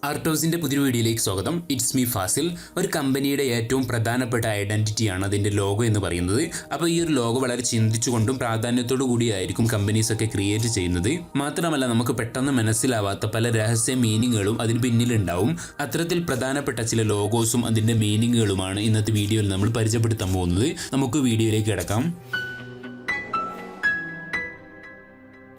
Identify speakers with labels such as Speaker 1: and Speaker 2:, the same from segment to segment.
Speaker 1: ആർട്ടോസിൻ്റെ പുതിയൊരു വീഡിയോയിലേക്ക് സ്വാഗതം. It's me Fazil. ഒരു കമ്പനിയുടെ ഏറ്റവും പ്രധാനപ്പെട്ട ഐഡൻറ്റിറ്റിയാണ് അതിൻ്റെ ലോഗോ എന്ന് പറയുന്നത്. അപ്പോൾ ഈ ഒരു ലോഗോ വളരെ ചിന്തിച്ചുകൊണ്ടും പ്രാധാന്യത്തോടു കൂടിയായിരിക്കും കമ്പനീസൊക്കെ ക്രിയേറ്റ് ചെയ്യുന്നത്. മാത്രമല്ല, നമുക്ക് പെട്ടെന്ന് മനസ്സിലാവാത്ത പല രഹസ്യ മീനിങ്ങുകളും അതിന് പിന്നിലുണ്ടാവും. അത്തരത്തിൽ പ്രധാനപ്പെട്ട ചില ലോഗോസും അതിൻ്റെ മീനിങ്ങുകളുമാണ് ഇന്നത്തെ വീഡിയോയിൽ നമ്മൾ പരിചയപ്പെടുത്താൻ പോകുന്നത്. നമുക്ക് വീഡിയോയിലേക്ക് കിടക്കാം.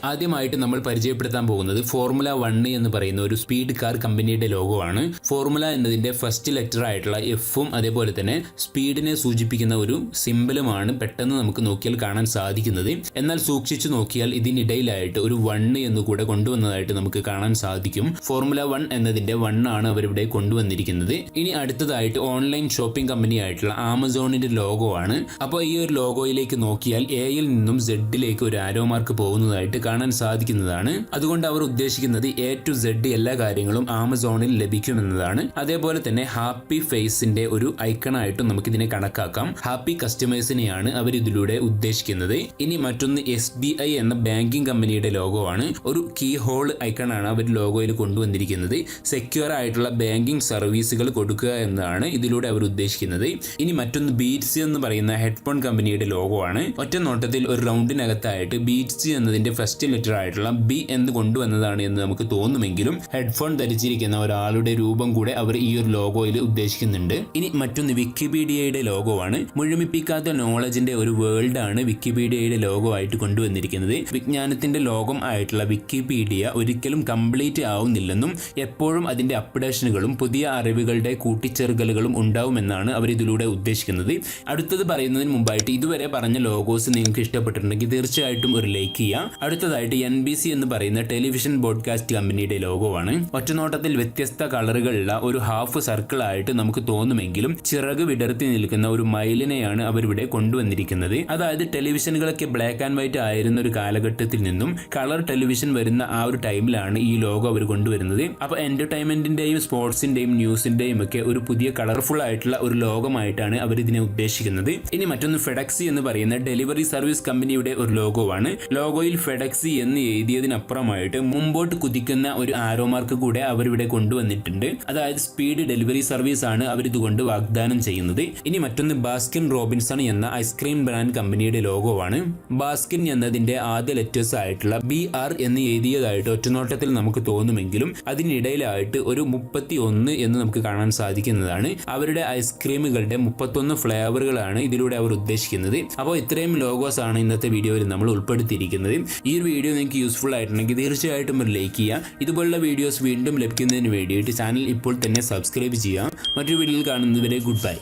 Speaker 1: ആദ്യമായിട്ട് നമ്മൾ പരിചയപ്പെടുത്താൻ പോകുന്നത് ഫോർമുല 1 എന്ന് പറയുന്ന ഒരു സ്പീഡ് കാർ കമ്പനിയുടെ ലോഗോ ആണ്. ഫോർമുല എന്നതിൻ്റെ ഫസ്റ്റ് ലെറ്റർ ആയിട്ടുള്ള എഫും അതേപോലെ തന്നെ സ്പീഡിനെ സൂചിപ്പിക്കുന്ന ഒരു സിംബലുമാണ് പെട്ടെന്ന് നമുക്ക് നോക്കിയാൽ കാണാൻ സാധിക്കുന്നത്. എന്നാൽ സൂക്ഷിച്ചു നോക്കിയാൽ ഇതിനിടയിലായിട്ട് ഒരു 1 എന്ന് കൂടെ കൊണ്ടുവന്നതായിട്ട് നമുക്ക് കാണാൻ സാധിക്കും. ഫോർമുല 1 എന്നതിൻ്റെ 1 ആണ് അവരിവിടെ കൊണ്ടുവന്നിരിക്കുന്നത്. ഇനി അടുത്തതായിട്ട് ഓൺലൈൻ ഷോപ്പിംഗ് കമ്പനി ആയിട്ടുള്ള ആമസോണിന്റെ ലോഗോ ആണ്. അപ്പോൾ ഈ ഒരു ലോഗോയിലേക്ക് നോക്കിയാൽ എയിൽ നിന്നും സെഡിലേക്ക് ഒരു ആരോ മാർക്ക് പോകുന്നതായിട്ട് കാണാൻ സാധിക്കുന്നതാണ്. അതുകൊണ്ട് അവർ ഉദ്ദേശിക്കുന്നത് എ ടു സെഡ് എല്ലാ കാര്യങ്ങളും ആമസോണിൽ ലഭിക്കുമെന്നതാണ്. അതേപോലെ തന്നെ ഹാപ്പി ഫേസിന്റെ ഒരു ഐക്കണായിട്ടും നമുക്കിതിനെ കണക്കാക്കാം. ഹാപ്പി കസ്റ്റമേഴ്സിനെയാണ് അവർ ഇതിലൂടെ ഉദ്ദേശിക്കുന്നത്. ഇനി മറ്റൊന്ന് SBI എന്ന ബാങ്കിങ് കമ്പനിയുടെ ലോഗോ ആണ്. ഒരു കീ ഹോൾ ഐക്കണാണ് അവർ ലോഗോയിൽ കൊണ്ടുവന്നിരിക്കുന്നത്. സെക്യൂർ ആയിട്ടുള്ള ബാങ്കിങ് സർവീസുകൾ കൊടുക്കുക എന്നതാണ് ഇതിലൂടെ അവർ ഉദ്ദേശിക്കുന്നത്. ഇനി മറ്റൊന്ന് ബീറ്റ്സ് എന്ന് പറയുന്ന ഹെഡ്ഫോൺ കമ്പനിയുടെ ലോഗോ ആണ്. ഒറ്റ നോട്ടത്തിൽ ഒരു റൗണ്ടിനകത്തായിട്ട് ബീറ്റ്സ് എന്നതിന്റെ ഫസ്റ്റ് ലെറ്റർ ആയിട്ടുള്ള ബി എന്ന് കൊണ്ടുവന്നതാണ് എന്ന് നമുക്ക് തോന്നുമെങ്കിലും ഹെഡ്ഫോൺ ധരിച്ചിരിക്കുന്ന ഒരാളുടെ രൂപം കൂടെ അവർ ഈ ഒരു ലോഗോയിൽ ഉദ്ദേശിക്കുന്നുണ്ട്. ഇനി മറ്റൊന്ന് വിക്കിപീഡിയയുടെ ലോഗോ ആണ്. മുഴുമിപ്പിക്കാത്ത നോളജിന്റെ ഒരു വേൾഡ് ആണ് വിക്കിപീഡിയയുടെ ലോഗോ ആയിട്ട് കൊണ്ടുവന്നിരിക്കുന്നത്. വിജ്ഞാനത്തിന്റെ ലോകം ആയിട്ടുള്ള വിക്കിപീഡിയ ഒരിക്കലും കംപ്ലീറ്റ് ആവുന്നില്ലെന്നും എപ്പോഴും അതിന്റെ അപ്ഡേഷനുകളും പുതിയ അറിവുകളുടെ കൂട്ടിച്ചേർക്കലുകളും ഉണ്ടാവുമെന്നാണ് അവർ ഇതിലൂടെ ഉദ്ദേശിക്കുന്നത്. അടുത്തത് പറയുന്നതിന് മുമ്പായിട്ട് ഇതുവരെ പറഞ്ഞ ലോഗോസ് നിങ്ങൾക്ക് ഇഷ്ടപ്പെട്ടിട്ടുണ്ടെങ്കിൽ തീർച്ചയായിട്ടും ഒരു ലൈക്ക് ചെയ്യാം. അടുത്തതായിട്ട് NBC എന്ന് പറയുന്ന ടെലിവിഷൻ ബ്രോഡ്കാസ്റ്റ് കമ്പനിയുടെ ലോഗോ ആണ്. ഒറ്റനോട്ടത്തിൽ വ്യത്യസ്ത കളറുകളുള്ള ഒരു ഹാഫ് സർക്കിൾ ആയിട്ട് നമുക്ക് തോന്നുമെങ്കിലും ചിറക് വിടർത്തി നിൽക്കുന്ന ഒരു മയിലിനെയാണ് അവരിവിടെ കൊണ്ടുവന്നിരിക്കുന്നത്. അതായത് ടെലിവിഷനുകളൊക്കെ ബ്ലാക്ക് ആൻഡ് വൈറ്റ് ആയിരുന്ന ഒരു കാലഘട്ടത്തിൽ നിന്നും കളർ ടെലിവിഷൻ വരുന്ന ആ ഒരു ടൈമിലാണ് ഈ ലോഗോ അവർ കൊണ്ടുവരുന്നത്. അപ്പോൾ എന്റർടൈൻമെന്റിന്റെയും സ്പോർട്സിന്റെയും ന്യൂസിന്റെയും ഒക്കെ ഒരു പുതിയ കളർഫുൾ ആയിട്ടുള്ള ഒരു ലോഗമായിട്ടാണ് അവർ ഇതിനെ ഉദ്ദേശിക്കുന്നത്. ഇനി മറ്റൊന്ന് ഫെഡക്സി എന്ന് പറയുന്ന ഡെലിവറി സർവീസ് കമ്പനിയുടെ ഒരു ലോഗോ ആണ്. ലോഗോയിൽ ഫെഡക്സി എന്ന് എഴുതിയതിനപ്പുറമായിട്ട് മുമ്പോട്ട് കുതിക്കുന്ന ഒരു ആരോ മാർക്ക് കൂടെ അവരിവിടെ കൊണ്ടുവന്നിട്ടുണ്ട്. അതായത് സ്പീഡ് ഡെലിവറി സർവീസ് ആണ് അവരിതുകൊണ്ട് വാഗ്ദാനം ചെയ്യുന്നത്. ഇനി മറ്റൊന്ന് ബാസ്കിൻ റോബിൻസൺ എന്ന ഐസ്ക്രീം ബ്രാൻഡ് കമ്പനിയുടെ ലോഗോ ആണ്. ബാസ്കിൻ എന്നതിന്റെ ആദ്യ ലെറ്റേഴ്സ് ആയിട്ടുള്ള BR എന്ന് എഴുതിയതായിട്ട് ഒറ്റനോട്ടത്തിൽ നമുക്ക് തോന്നുമെങ്കിലും അതിനിടയിലായിട്ട് ഒരു 31 എന്ന് നമുക്ക് കാണാൻ സാധിക്കുന്നതാണ്. അവരുടെ ഐസ്ക്രീമുകളുടെ 31 ഫ്ലേവറുകളാണ് ഇതിലൂടെ അവർ ഉദ്ദേശിക്കുന്നത്. അപ്പോൾ ഇത്രയും ലോഗോസ് ആണ് ഇന്നത്തെ വീഡിയോയിൽ നമ്മൾ ഉൾപ്പെടുത്തിയിരിക്കുന്നത്. ഈ ഒരു വീഡിയോ നിങ്ങൾക്ക് യൂസ്ഫുൾ ആയിട്ടുണ്ടെങ്കിൽ തീർച്ചയായിട്ടും ഒരു ലൈക്ക് ചെയ്യുക. ഇതുപോലുള്ള വീഡിയോസ് വീണ്ടും ലഭിക്കുന്നതിന് വേണ്ടിയിട്ട് ചാനൽ ഇപ്പോൾ തന്നെ സബ്സ്ക്രൈബ് ചെയ്യുക. മറ്റൊരു വീഡിയോയിൽ കാണുന്നതുവരെ ഗുഡ് ബൈ.